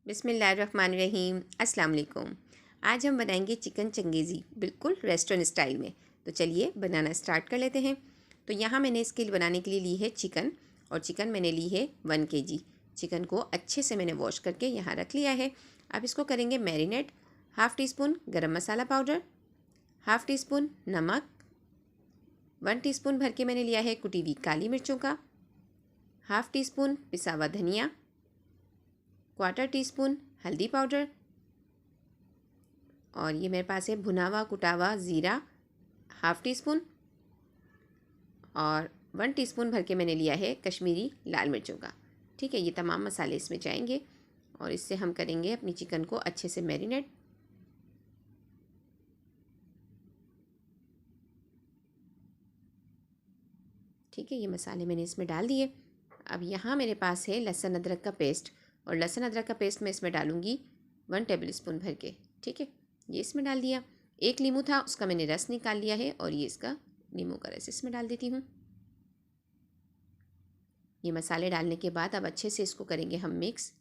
बिस्मिल्लाहिर्रहमानिर्रहीम। अस्सलाम वालेकुम। आज हम बनाएंगे चिकन चंगेज़ी बिल्कुल रेस्टोरेंट स्टाइल में। तो चलिए बनाना स्टार्ट कर लेते हैं। तो यहाँ मैंने इसके लिए बनाने के लिए ली है चिकन, और चिकन मैंने ली है 1 kg। चिकन को अच्छे से मैंने वॉश करके यहाँ रख लिया है। अब इसको करेंगे मैरिनेट। 1/2 टीस्पून गरम मसाला पाउडर, 1/2 टीस्पून नमक, 1 टीस्पून भर के मैंने लिया है कुटी हुई काली मिर्चों का, 1/2 टीस्पून पिसा हुआ धनिया, 1/4 टीस्पून हल्दी पाउडर, और ये मेरे पास है भुना हुआ कुटा हुआ ज़ीरा 1/2 टीस्पून, और 1 टीस्पून भर के मैंने लिया है कश्मीरी लाल मिर्चों का। ठीक है, ये तमाम मसाले इसमें जाएंगे और इससे हम करेंगे अपनी चिकन को अच्छे से मैरिनेट। ठीक है, ये मसाले मैंने इसमें डाल दिए। अब यहाँ मेरे पास है लहसुन अदरक का पेस्ट, और लहसुन अदरक का पेस्ट मैं इसमें डालूँगी 1 टेबल स्पून भर के। ठीक है, ये इसमें डाल दिया। एक नींबू था, उसका मैंने रस निकाल लिया है, और ये इसका नींबू का रस इसमें डाल देती हूँ। ये मसाले डालने के बाद अब अच्छे से इसको करेंगे हम मिक्स।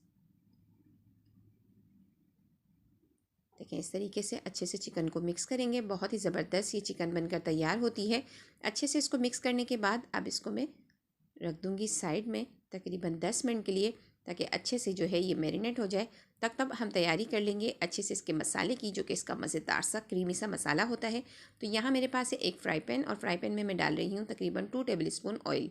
देखें, इस तरीके से अच्छे से चिकन को मिक्स करेंगे। बहुत ही ज़बरदस्त ये चिकन बनकर तैयार होती है। अच्छे से इसको मिक्स करने के बाद अब इसको मैं रख दूँगी साइड में तकरीबन 10 मिनट के लिए, ताकि अच्छे से जो है ये मैरिनेट हो जाए। तब हम तैयारी कर लेंगे अच्छे से इसके मसाले की, जो कि इसका मज़ेदार सा क्रीमी सा मसाला होता है। तो यहाँ मेरे पास है एक फ्राई पैन, और फ्राई पैन में मैं डाल रही हूँ तकरीबन 2 टेबल स्पून ऑयल।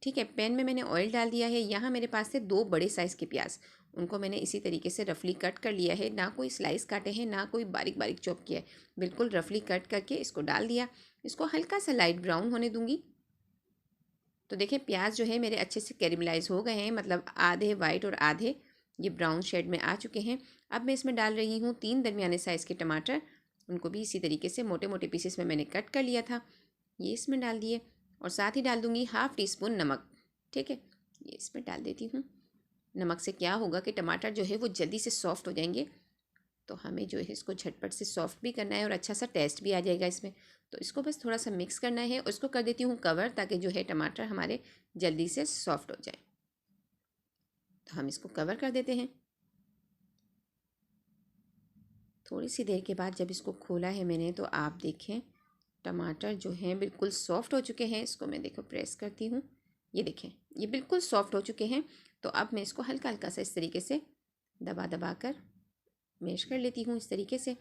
ठीक है, पैन में मैंने ऑयल डाल दिया है। यहाँ मेरे पास है 2 बड़े साइज़ के प्याज, उनको मैंने इसी तरीके से रफली कट कर लिया है। ना कोई स्लाइस काटे हैं, ना कोई बारीक बारीक चॉप किया है, बिल्कुल रफली कट करके इसको डाल दिया। इसको हल्का सा लाइट ब्राउन होने दूँगी। तो देखिए, प्याज जो है मेरे अच्छे से कैरेमलाइज हो गए हैं, मतलब आधे वाइट और आधे ये ब्राउन शेड में आ चुके हैं। अब मैं इसमें डाल रही हूँ 3 दरमियाने साइज़ के टमाटर, उनको भी इसी तरीके से मोटे मोटे पीसेस में मैंने कट कर लिया था। ये इसमें डाल दिए, और साथ ही डाल दूँगी 1/2 टीस्पून नमक। ठीक है, ये इसमें डाल देती हूँ। नमक से क्या होगा कि टमाटर जो है वो जल्दी से सॉफ्ट हो जाएंगे, तो हमें जो है इसको झटपट से सॉफ्ट भी करना है और अच्छा सा टेस्ट भी आ जाएगा इसमें। तो इसको बस थोड़ा सा मिक्स करना है, और इसको कर देती हूँ कवर, ताकि जो है टमाटर हमारे जल्दी से सॉफ्ट हो जाए। तो हम इसको कवर कर देते हैं। थोड़ी सी देर के बाद जब इसको खोला है मैंने, तो आप देखें टमाटर जो हैं बिल्कुल सॉफ्ट हो चुके हैं। इसको मैं देखो प्रेस करती हूँ, ये देखें ये बिल्कुल सॉफ्ट हो चुके हैं। तो अब मैं इसको हल्का हल्का सा इस तरीके से दबा दबा कर मैश कर लेती हूँ इस तरीके से।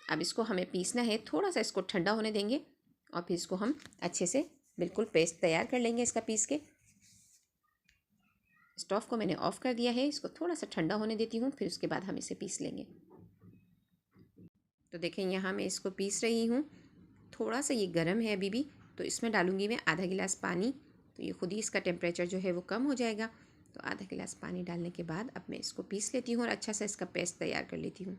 अब इसको हमें पीसना है, थोड़ा सा इसको ठंडा होने देंगे, और फिर इसको हम अच्छे से बिल्कुल पेस्ट तैयार कर लेंगे इसका पीस के। स्टोव को मैंने ऑफ़ कर दिया है, इसको थोड़ा सा ठंडा होने देती हूँ, फिर उसके बाद हम इसे पीस लेंगे। तो देखें, यहाँ मैं इसको पीस रही हूँ। थोड़ा सा ये गर्म है अभी भी, तो इसमें डालूँगी मैं आधा गिलास पानी। तो ये खुद ही इसका टेम्परेचर जो है वो कम हो जाएगा। तो आधा गिलास पानी डालने के बाद अब मैं इसको पीस लेती हूँ और अच्छा सा इसका पेस्ट तैयार कर लेती हूँ।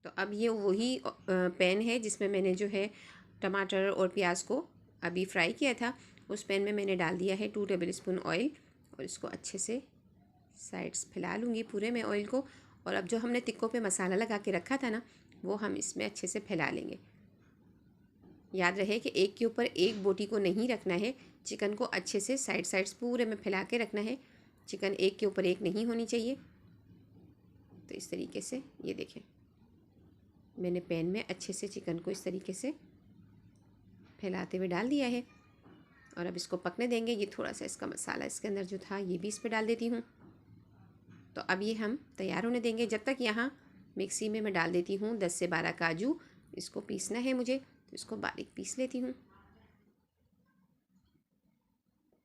तो अब ये वही पैन है जिसमें मैंने जो है टमाटर और प्याज को अभी फ्राई किया था। उस पैन में मैंने डाल दिया है 2 टेबल स्पून ऑयल, और इसको अच्छे से साइड्स फैला लूँगी पूरे में ऑयल को। और अब जो हमने टिक्कों पे मसाला लगा के रखा था ना, वो हम इसमें अच्छे से फैला लेंगे। याद रहे कि एक के ऊपर एक बोटी को नहीं रखना है, चिकन को अच्छे से साइड्स पूरे में फैला के रखना है। चिकन एक के ऊपर एक नहीं होनी चाहिए। तो इस तरीके से ये देखें, मैंने पैन में अच्छे से चिकन को इस तरीके से फैलाते हुए डाल दिया है, और अब इसको पकने देंगे। ये थोड़ा सा इसका मसाला इसके अंदर जो था ये भी इस पर डाल देती हूँ। तो अब ये हम तैयार होने देंगे। जब तक यहाँ मिक्सी में मैं डाल देती हूँ 10 से 12 काजू, इसको पीसना है मुझे, तो इसको बारीक पीस लेती हूँ।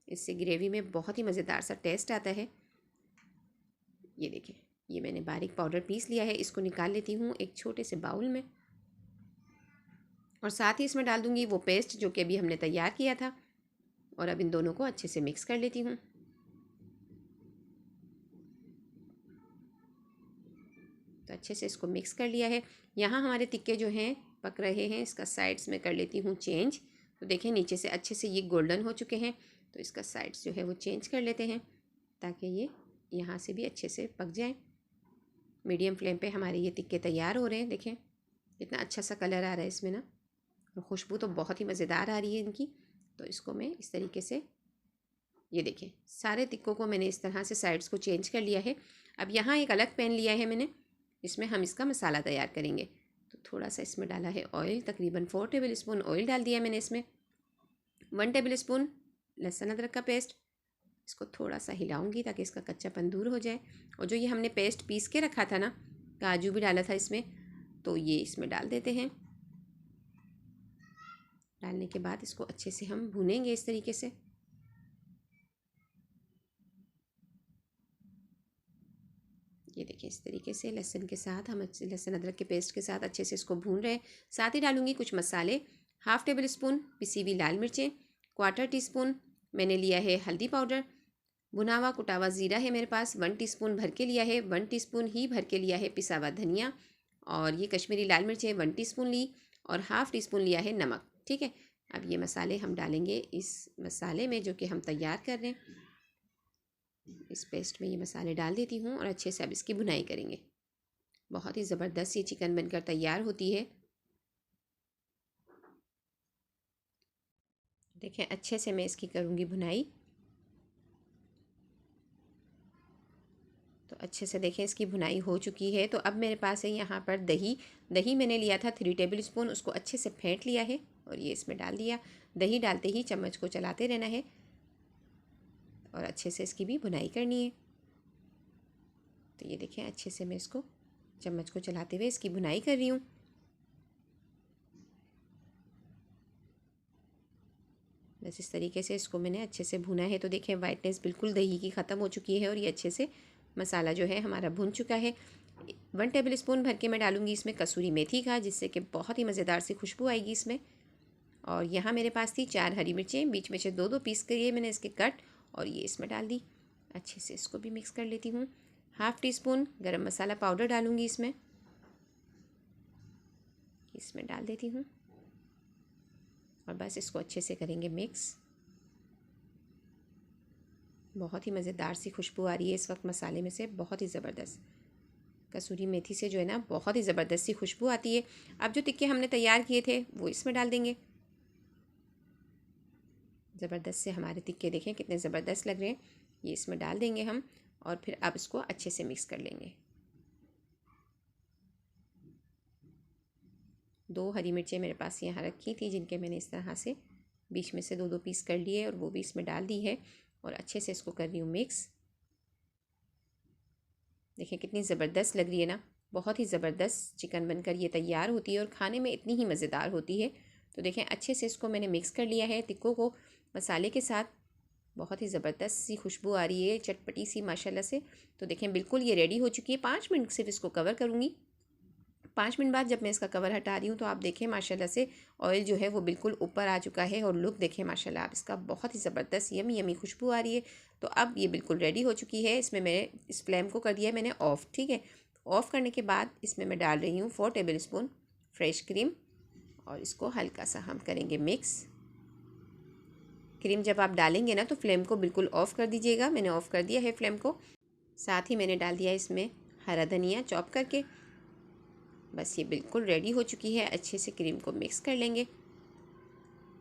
इससे ग्रेवी में बहुत ही मज़ेदार सा टेस्ट आता है। ये देखें, ये मैंने बारीक पाउडर पीस लिया है, इसको निकाल लेती हूँ एक छोटे से बाउल में, और साथ ही इसमें डाल दूँगी वो पेस्ट जो कि अभी हमने तैयार किया था। और अब इन दोनों को अच्छे से मिक्स कर लेती हूँ। तो अच्छे से इसको मिक्स कर लिया है। यहाँ हमारे टिक्के जो हैं पक रहे हैं, इसका साइड्स में कर लेती हूँ चेंज। तो देखें, नीचे से अच्छे से ये गोल्डन हो चुके हैं, तो इसका साइड्स जो है वो चेंज कर लेते हैं, ताकि ये यहाँ से भी अच्छे से पक जाएँ। मीडियम फ्लेम पे हमारे ये टिक्के तैयार हो रहे हैं। देखें कितना अच्छा सा कलर आ रहा है इसमें ना, और खुशबू तो बहुत ही मज़ेदार आ रही है इनकी। तो इसको मैं इस तरीके से ये देखिए सारे तिक्कों को मैंने इस तरह से साइड्स को चेंज कर लिया है। अब यहाँ एक अलग पैन लिया है मैंने, इसमें हम इसका मसाला तैयार करेंगे। तो थोड़ा सा इसमें डाला है ऑयल, तकरीबन 4 टेबल स्पून ऑयल डाल दिया मैंने इसमें। 1 टेबल स्पून लहसुन अदरक का पेस्ट, इसको थोड़ा सा हिलाऊंगी ताकि इसका कच्चापन दूर हो जाए। और जो ये हमने पेस्ट पीस के रखा था ना, काजू भी डाला था इसमें, तो ये इसमें डाल देते हैं। डालने के बाद इसको अच्छे से हम भूनेंगे इस तरीके से। ये देखिए इस तरीके से लहसुन के साथ हम लहसुन अदरक के पेस्ट के साथ अच्छे से इसको भून रहे हैं। साथ ही डालूंगी कुछ मसाले, 1/2 टेबल स्पून पिसी हुई लाल मिर्चें, 1/4 टीस्पून मैंने लिया है हल्दी पाउडर, भुना हुआ कुटा हुआ ज़ीरा है मेरे पास 1 टीस्पून भर के लिया है, 1 टीस्पून ही भर के लिया है पिसा हुआ धनिया, और ये कश्मीरी लाल मिर्चें 1 टीस्पून ली, और 1/2 टीस्पून लिया है नमक। ठीक है, अब ये मसाले हम डालेंगे इस मसाले में जो कि हम तैयार कर रहे हैं। इस पेस्ट में ये मसाले डाल देती हूँ और अच्छे से अब इसकी भुनाई करेंगे। बहुत ही ज़बरदस्त ये चिकन बनकर तैयार होती है। देखें अच्छे से मैं इसकी करूँगी भुनाई। तो अच्छे से देखें इसकी भुनाई हो चुकी है। तो अब मेरे पास है यहाँ पर दही मैंने लिया था 3 टेबल स्पून, उसको अच्छे से फेंट लिया है और ये इसमें डाल दिया। दही डालते ही चम्मच को चलाते रहना है और अच्छे से इसकी भी भुनाई करनी है। तो ये देखें अच्छे से मैं इसको चम्मच को चलाते हुए इसकी भुनाई कर रही हूँ। बस इस तरीके से इसको मैंने अच्छे से भुना है। तो देखें वाइटनेस बिल्कुल दही की ख़त्म हो चुकी है और ये अच्छे से मसाला जो है हमारा भुन चुका है। 1 टेबल स्पून भर के मैं डालूँगी इसमें कसूरी मेथी का, जिससे कि बहुत ही मज़ेदार सी खुशबू आएगी इसमें। और यहाँ मेरे पास थी 4 हरी मिर्चें, बीच में से 2 पीस करिए मैंने इसके कट, और ये इसमें डाल दी। अच्छे से इसको भी मिक्स कर लेती हूँ। 1/2 टीस्पून गरम मसाला पाउडर डालूँगी इसमें डाल देती हूँ और बस इसको अच्छे से करेंगे मिक्स। बहुत ही मज़ेदार सी खुशबू आ रही है इस वक्त मसाले में से, बहुत ही ज़बरदस्त। कसूरी मेथी से जो है ना बहुत ही ज़बरदस्त सी खुशबू आती है। अब जो टिक्के हमने तैयार किए थे वो इसमें डाल देंगे। ज़बरदस्त से हमारे टिक्के देखें कितने ज़बरदस्त लग रहे हैं। ये इसमें डाल देंगे हम और फिर अब इसको अच्छे से मिक्स कर लेंगे। 2 हरी मिर्चें मेरे पास यहाँ रखी थी, जिनके मैंने इस तरह से बीच में से 2 पीस कर लिए और वो भी इसमें डाल दी है और अच्छे से इसको कर रही हूँ मिक्स। देखिए कितनी ज़बरदस्त लग रही है ना, बहुत ही ज़बरदस्त चिकन बनकर ये तैयार होती है और खाने में इतनी ही मज़ेदार होती है। तो देखें अच्छे से इसको मैंने मिक्स कर लिया है टिक्कों को मसाले के साथ। बहुत ही ज़बरदस्त सी खुशबू आ रही है, चटपटी सी माशाल्लाह से। तो देखें बिल्कुल ये रेडी हो चुकी है। 5 मिनट सिर्फ इसको कवर करूँगी। 5 मिनट बाद जब मैं इसका कवर हटा रही हूँ तो आप देखें माशाल्लाह से ऑयल जो है वो बिल्कुल ऊपर आ चुका है और लुक देखें माशाल्लाह आप इसका, बहुत ही ज़बरदस्त यमी यमी खुशबू आ रही है। तो अब ये बिल्कुल रेडी हो चुकी है। इसमें मैंने इस फ्लेम को कर दिया है मैंने ऑफ़। ठीक है, ऑफ़ करने के बाद इसमें मैं डाल रही हूँ 4 टेबल स्पून फ्रेश क्रीम और इसको हल्का सा हम करेंगे मिक्स। क्रीम जब आप डालेंगे ना तो फ्लेम को बिल्कुल ऑफ़ कर दीजिएगा। मैंने ऑफ़ कर दिया है फ्लेम को। साथ ही मैंने डाल दिया इसमें हरा धनिया चॉप करके। बस ये बिल्कुल रेडी हो चुकी है। अच्छे से क्रीम को मिक्स कर लेंगे।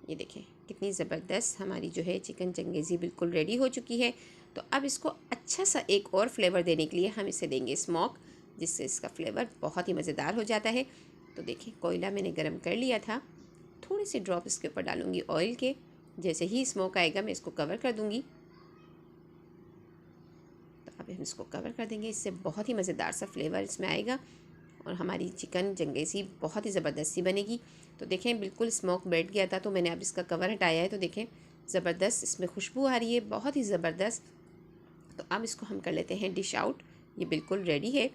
ये देखें कितनी ज़बरदस्त हमारी जो है चिकन चंगेज़ी बिल्कुल रेडी हो चुकी है। तो अब इसको अच्छा सा एक और फ्लेवर देने के लिए हम इसे देंगे स्मोक, जिससे इसका फ्लेवर बहुत ही मज़ेदार हो जाता है। तो देखिए कोयला मैंने गरम कर लिया था, थोड़े से ड्रॉप इसके ऊपर डालूँगी ऑयल के। जैसे ही स्मोक आएगा मैं इसको कवर कर दूँगी। तो अब हम इसको कवर कर देंगे, इससे बहुत ही मज़ेदार सा फ्लेवर इसमें आएगा और हमारी चिकन चंगेज़ी बहुत ही ज़बरदस्त सी बनेगी। तो देखें बिल्कुल स्मोक बैठ गया था, तो मैंने अब इसका कवर हटाया है। तो देखें ज़बरदस्त इसमें खुशबू आ रही है, बहुत ही ज़बरदस्त। तो अब इसको हम कर लेते हैं डिश आउट। ये बिल्कुल रेडी है।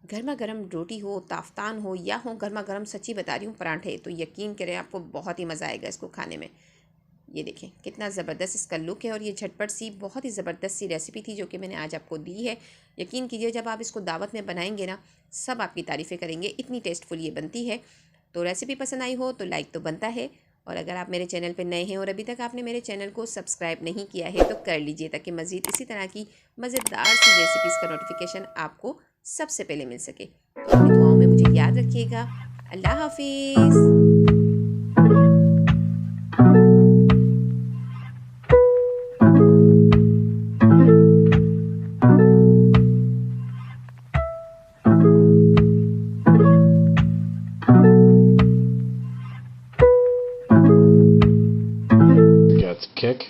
गर्मा गर्म रोटी हो, ताफ्तान हो या हो गर्मा गर्म, सच्ची बता रही हूँ पराठे, तो यकीन करें आपको बहुत ही मज़ा आएगा इसको खाने में। ये देखें कितना ज़बरदस्त इसका लुक है और ये झटपट सी बहुत ही ज़बरदस्त सी रेसिपी थी जो कि मैंने आज आपको दी है। यकीन कीजिए जब आप इसको दावत में बनाएंगे ना, सब आपकी तारीफ़ें करेंगे, इतनी टेस्टफुल ये बनती है। तो रेसिपी पसंद आई हो तो लाइक तो बनता है, और अगर आप मेरे चैनल पर नए हैं और अभी तक आपने मेरे चैनल को सब्सक्राइब नहीं किया है तो कर लीजिए, ताकि मज़ीद इसी तरह की मज़ेदार सी रेसिपीज़ का नोटिफिकेशन आपको सबसे पहले मिल सके। तो अपनी दुआओं में मुझे याद रखिएगा। अल्लाह हाफिज़। kick.